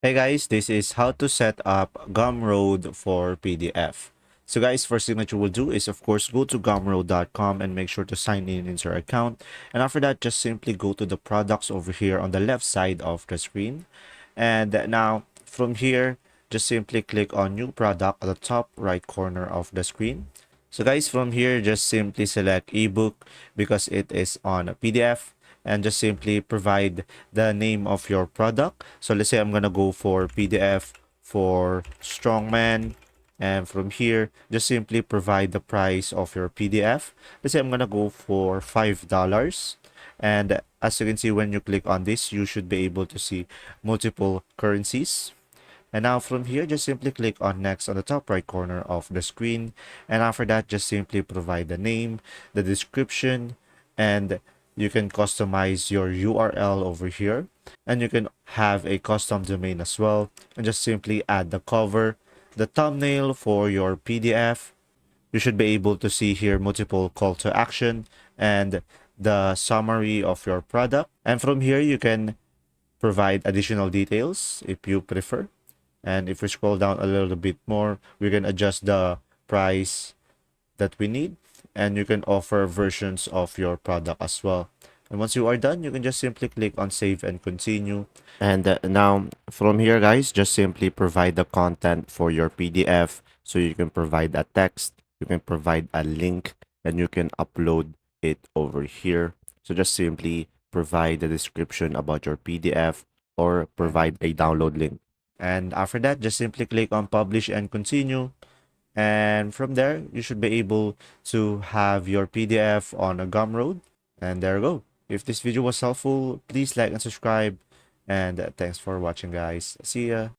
Hey guys, this is how to set up Gumroad for PDF. So guys, first thing that you will do is of course go to gumroad.com and make sure to sign in into your account. And after that, just simply go to the products over here on the left side of the screen. And now from here, just simply click on new product at the top right corner of the screen. So guys, from here, just simply select ebook because it is on a PDF and just simply provide the name of your product. So let's say I'm gonna go for PDF for strongman, and from here just simply provide the price of your PDF. Let's say I'm gonna go for $5, and as you can see, when you click on this, you should be able to see multiple currencies. And now from here, just simply click on next on the top right corner of the screen. And after that, just simply provide the name, the description, and you can customize your URL over here. And you can have a custom domain as well. And just simply add the cover, the thumbnail for your PDF. You should be able to see here multiple call to action and the summary of your product. And from here, you can provide additional details if you prefer. And if we scroll down a little bit more, we can adjust the price that we need, and you can offer versions of your product as well. And once you are done, you can just simply click on save and continue. And now from here, guys, just simply provide the content for your PDF. So you can provide a text, you can provide a link, and you can upload it over here. So just simply provide the description about your PDF or provide a download link. And after that, just simply click on publish and continue. And from there, you should be able to have your PDF on a Gumroad. And there you go. If this video was helpful, please like and subscribe. And thanks for watching, guys. See ya.